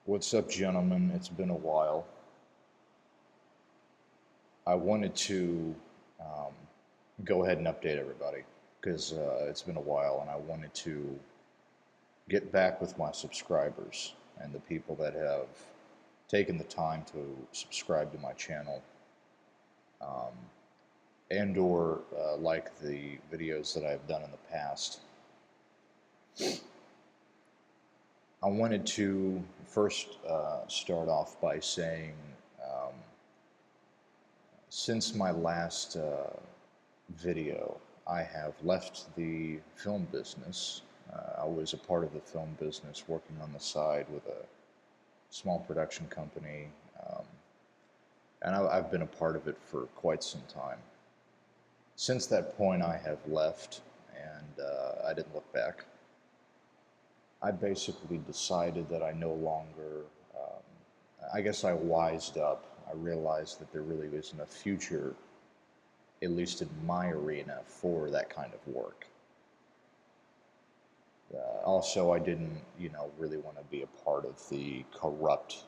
What's up, gentlemen? It's been a while. I wanted to um, go ahead and update everybody because it's been a while, and I wanted to get back with my subscribers and the people that have taken the time to subscribe to my channel um, and/or like the videos that I've done in the past. I wanted to first start off by saying, um, since my last video, I have left the film business. I was a part of the film business working on the side with a small production company, um, and I've been a part of it for quite some time. Since that point, I have left, and I didn't look back. I basically decided that I no longer, I guess I wised up. I realized that there really isn't a future, at least in my arena, for that kind of work. Also, I didn't, really want to be a part of the corrupt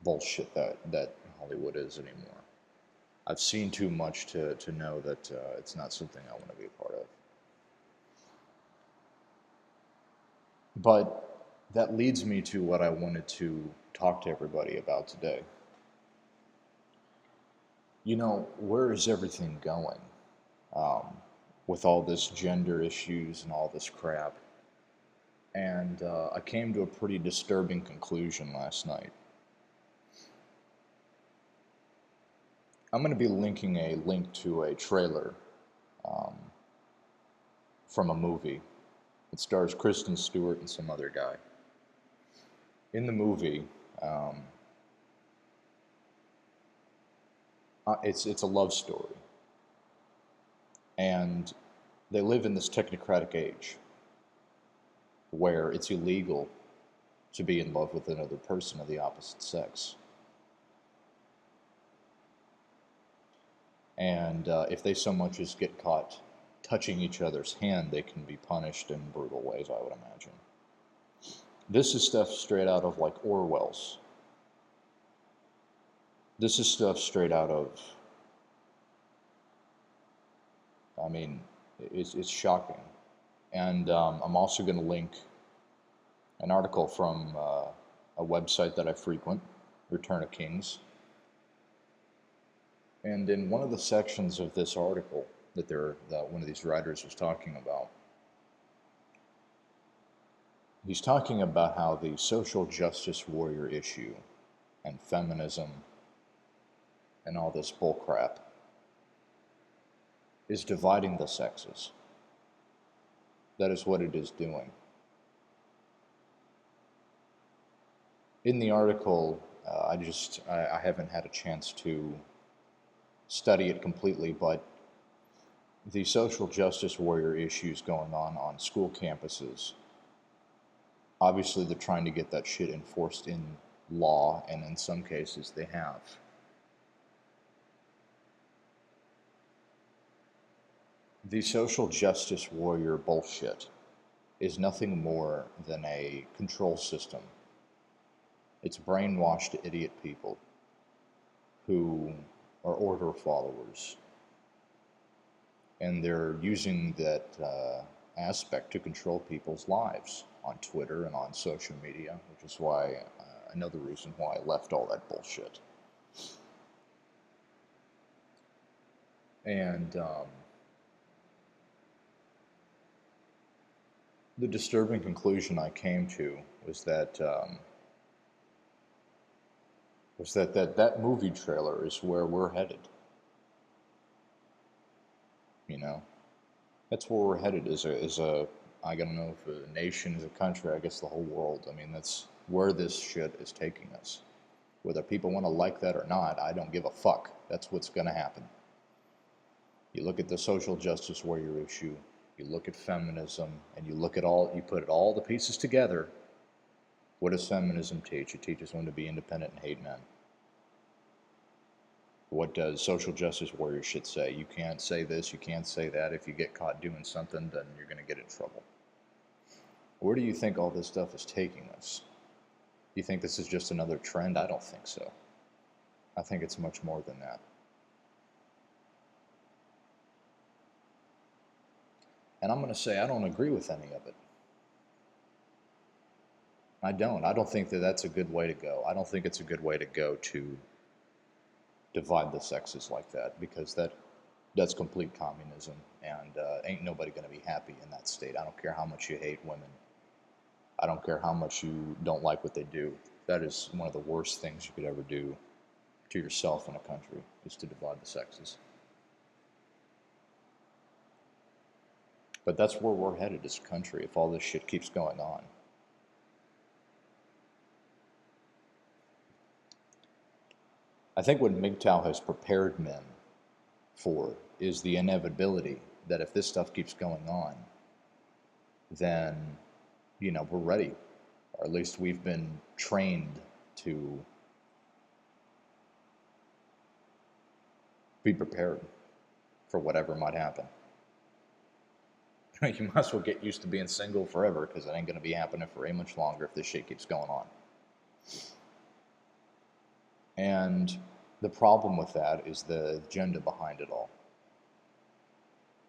bullshit that Hollywood is anymore. I've seen too much to know that it's not something I want to be a part of. But that leads me to what I wanted to talk to everybody about today. Where is everything going um, with all this gender issues and all this crap? And I came to a pretty disturbing conclusion last night. I'm going to be linking a link to a trailer um, from a movie. It stars Kristen Stewart and some other guy. In the movie, um, it's a love story, and they live in this technocratic age where it's illegal to be in love with another person of the opposite sex. And if they so much as get caught touching each other's hand, they can be punished in brutal ways, I would imagine. This is stuff straight out of like Orwell's. This is stuff straight out of, I mean, it's shocking. And I'm also going to link an article from a website that I frequent, Return of Kings. And in one of the sections of this article that one of these writers was talking about, he's talking about how the social justice warrior issue and feminism and all this bullcrap is dividing the sexes. That is what it is doing. In the article, I haven't had a chance to study it completely, but the social justice warrior issues going on school campuses, obviously they're trying to get that shit enforced in law, and in some cases they have. The social justice warrior bullshit is nothing more than a control system. It's brainwashed idiot people who are order followers, and they're using that aspect to control people's lives on Twitter and on social media, which is why another reason why I left all that bullshit. And the disturbing conclusion I came to was that movie trailer is where we're headed. You know, that's where we're headed. Is a I don't know if a nation is a country. I guess the whole world. I mean, that's where this shit is taking us. Whether people want to like that or not, I don't give a fuck. That's what's going to happen. You look at the social justice warrior issue, you look at feminism, and you put all the pieces together. What does feminism teach? It teaches women to be independent and hate men. What does social justice warrior shit say? You can't say this, you can't say that. If you get caught doing something, then you're going to get in trouble. Where do you think all this stuff is taking us? You think this is just another trend? I don't think so. I think it's much more than that. And I'm going to say I don't agree with any of it. I don't. I don't think that that's a good way to go. I don't think it's a good way to go to divide the sexes like that, because that's complete communism, and ain't nobody going to be happy in that state. I don't care how much you hate women. I don't care how much you don't like what they do. That is one of the worst things you could ever do to yourself in a country, is to divide the sexes. But that's where we're headed as a country if all this shit keeps going on. I think what MGTOW has prepared men for is the inevitability that if this stuff keeps going on, then, we're ready. Or at least we've been trained to be prepared for whatever might happen. You might as well get used to being single forever, because it ain't going to be happening for very much longer if this shit keeps going on. And the problem with that is the agenda behind it all.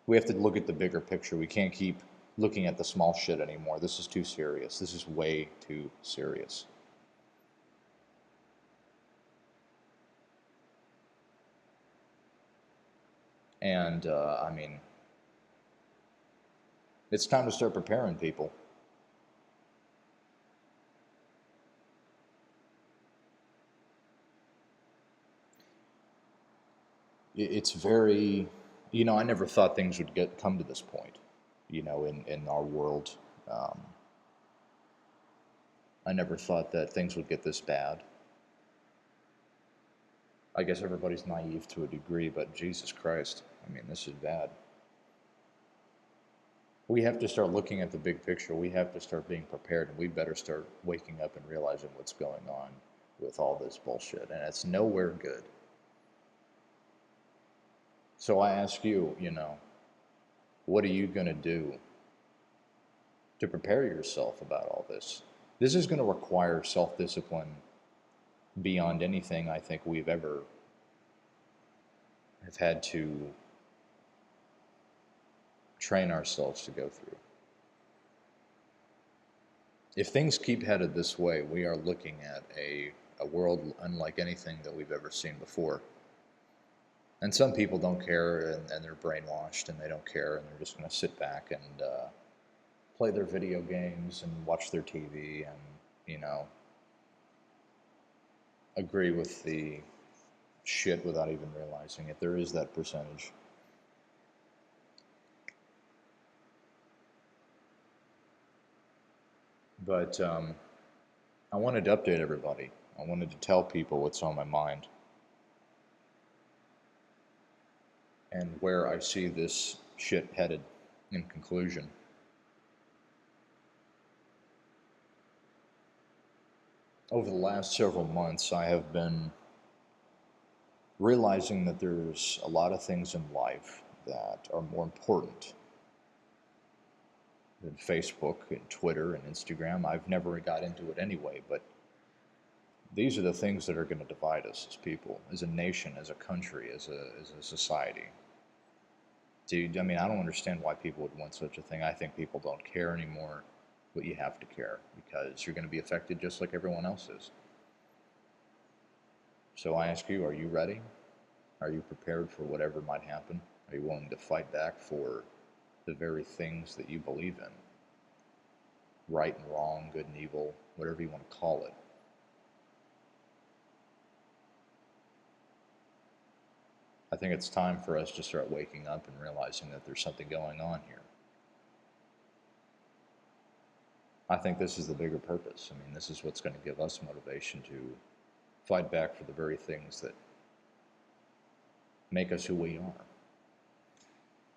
We have to look at the bigger picture. We can't keep looking at the small shit anymore. This is too serious. This is way too serious. And, it's time to start preparing people. It's very, I never thought things would come to this point, in our world. I never thought that things would get this bad. I guess everybody's naive to a degree, but Jesus Christ, this is bad. We have to start looking at the big picture. We have to start being prepared, and we better start waking up and realizing what's going on with all this bullshit, and it's nowhere good. So I ask you, what are you going to do to prepare yourself about all this? This is going to require self-discipline beyond anything I think we've ever have had to train ourselves to go through. If things keep headed this way, we are looking at a world unlike anything that we've ever seen before. And some people don't care, and they're brainwashed, and they don't care, and they're just going to sit back and play their video games and watch their TV and, agree with the shit without even realizing it. There is that percentage. But I wanted to update everybody. I wanted to tell people what's on my mind and where I see this shit headed in conclusion. Over the last several months, I have been realizing that there's a lot of things in life that are more important than Facebook and Twitter and Instagram. I've never got into it anyway, but these are the things that are going to divide us as people, as a nation, as a country, as a society. Dude, I don't understand why people would want such a thing. I think people don't care anymore, but you have to care, because you're going to be affected just like everyone else is. So I ask you, are you ready? Are you prepared for whatever might happen? Are you willing to fight back for the very things that you believe in? Right and wrong, good and evil, whatever you want to call it. I think it's time for us to start waking up and realizing that there's something going on here. I think this is the bigger purpose. This is what's going to give us motivation to fight back for the very things that make us who we are.